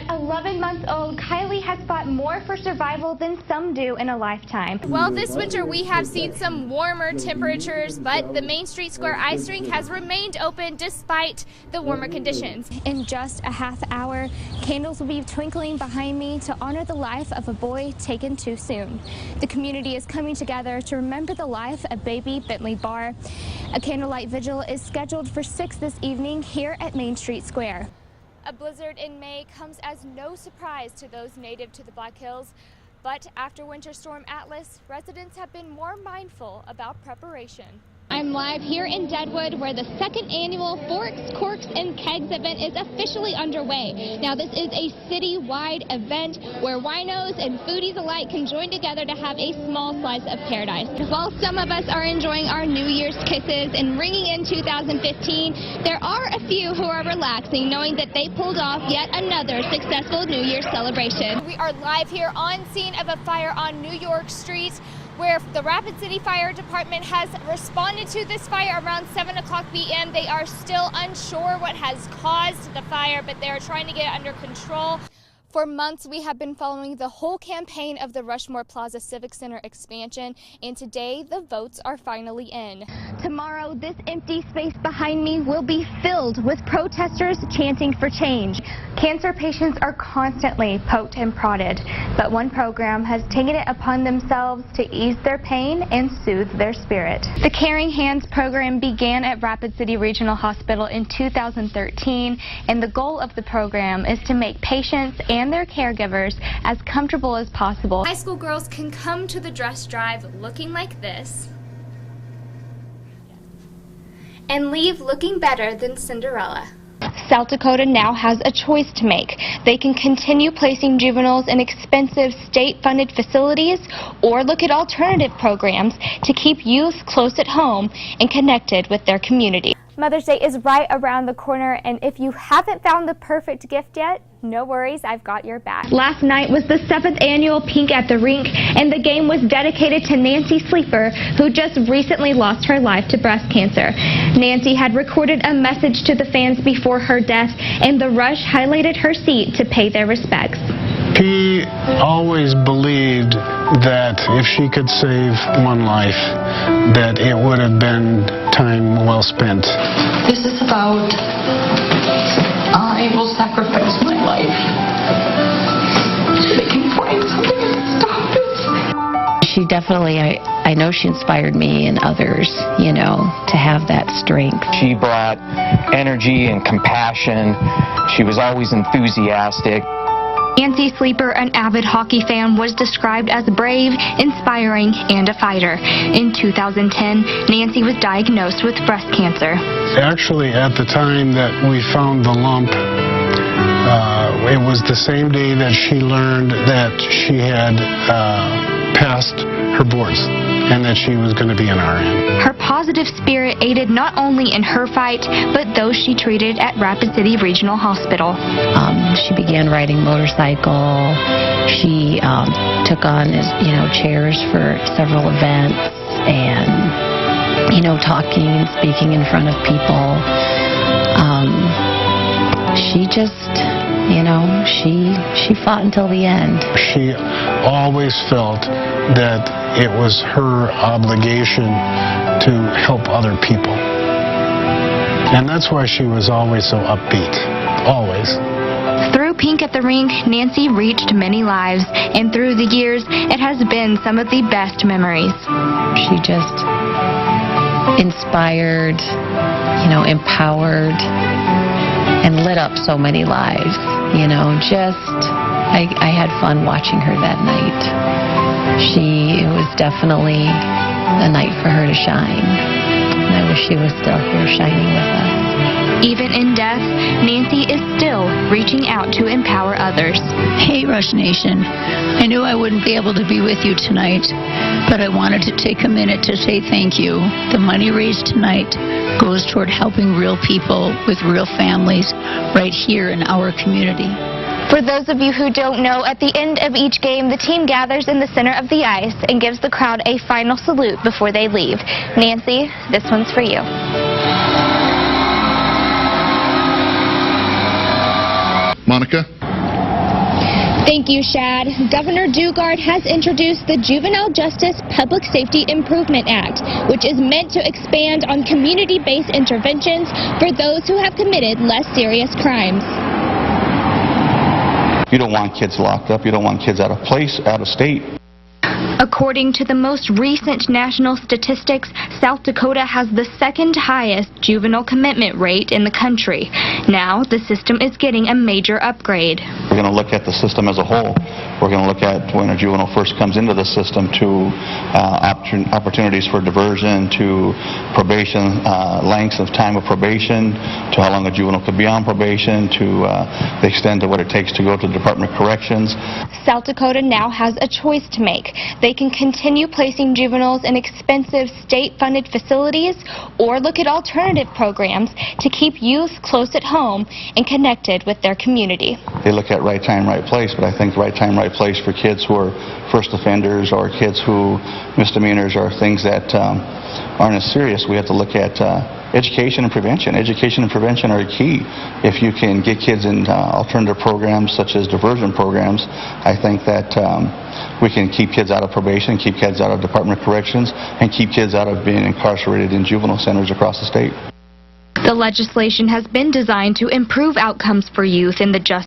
At 11 months old, Kylie has fought more for survival than some do in a lifetime. Well, this winter we have seen some warmer temperatures, but the Main Street Square ice rink has remained open despite the warmer conditions. In just a half hour, candles will be twinkling behind me to honor the life of a boy taken too soon. The community is coming together to remember the life of baby Bentley Barr. A candlelight vigil is scheduled for 6 this evening here at Main Street Square. A blizzard in May comes as no surprise to those native to the Black Hills, but after Winter Storm Atlas, residents have been more mindful about preparation. I'm live here in Deadwood, where the second annual Forks, Corks, and Kegs event is officially underway. Now, this is a city-wide event where winos and foodies alike can join together to have a small slice of paradise. While some of us are enjoying our New Year's kisses and ringing in 2015, there are a few who are relaxing, knowing that they pulled off yet another successful New Year's celebration. We are live here on scene of a fire on New York Street, where the Rapid City Fire Department has responded to this fire around 7 o'clock p.m. They are still unsure what has caused the fire, but they are trying to get it under control. For months, we have been following the whole campaign of the Rushmore Plaza Civic Center expansion, and today the votes are finally in. Tomorrow, this empty space behind me will be filled with protesters chanting for change. Cancer patients are constantly poked and prodded, but one program has taken it upon themselves to ease their pain and soothe their spirit. The Caring Hands program began at Rapid City Regional Hospital in 2013, and the goal of the program is to make patients and their caregivers as comfortable as possible. High school girls can come to the dress drive looking like this and leave looking better than Cinderella. South Dakota now has a choice to make. They can continue placing juveniles in expensive state-funded facilities or look at alternative programs to keep youth close at home and connected with their community. Mother's Day is right around the corner, and if you haven't found the perfect gift yet, no worries, I've got your back. Last night was the 7th annual Pink at the Rink, and the game was dedicated to Nancy Sleeper, who just recently lost her life to breast cancer. Nancy had recorded a message to the fans before her death, and the Rush highlighted her seat to pay their respects. She always believed that if she could save one life, that it would have been time well spent. This is about, I will sacrifice my life so they can find something to stop this. She definitely, I know she inspired me and others, you know, to have that strength. She brought energy and compassion. She was always enthusiastic. Nancy Sleeper, an avid hockey fan, was described as brave, inspiring, and a fighter. In 2010, Nancy was diagnosed with breast cancer. Actually, at the time that we found the lump, it was the same day that she learned that she had passed her boards and that she was going to be an RN. Her positive spirit aided not only in her fight, but those she treated at Rapid City Regional Hospital. She began riding motorcycle. She took on, you know, chairs for several events and, you know, talking and speaking in front of people. She just, you know, she fought until the end. She always felt that it was her obligation to help other people. And that's why she was always so upbeat, always. Through Pink at the Rink, Nancy reached many lives, and through the years, it has been some of the best memories. She just inspired, you know, empowered, and lit up so many lives, you know. I had fun watching her that night. It was definitely a night for her to shine, and I wish she was still here shining with us. Even in death, Nancy is still reaching out to empower others. Hey, Rush Nation. I knew I wouldn't be able to be with you tonight, but I wanted to take a minute to say thank you. The money raised tonight goes toward helping real people with real families right here in our community. For those of you who don't know, at the end of each game, the team gathers in the center of the ice and gives the crowd a final salute before they leave. Nancy, this one's for you. Monica, Thank you, Shad. Governor Dugard has introduced the Juvenile Justice Public Safety Improvement Act, which is meant to expand on community-based interventions for those who have committed less serious crimes. You don't want kids locked up. You don't want kids out of place, out of state. According to the most recent national statistics, South Dakota has the second highest juvenile commitment rate in the country. Now, the system is getting a major upgrade. We're going to look at the system as a whole. We're going to look at when a juvenile first comes into the system to opportunities for diversion, to probation, lengths of time of probation, to how long a juvenile could be on probation, to the extent of what it takes to go to the Department of Corrections. South Dakota now has a choice to make. They can continue placing juveniles in expensive state-funded facilities or look at alternative programs to keep youth close at home and connected with their community. They look at right time, right place, but I think right time, right place for kids who are first offenders or kids who misdemeanors or things that aren't as serious, we have to look at education and prevention. Education and prevention are key. If you can get kids in alternative programs such as diversion programs, I think that we can keep kids out of probation, keep kids out of Department of Corrections, and keep kids out of being incarcerated in juvenile centers across the state. The legislation has been designed to improve outcomes for youth in the justice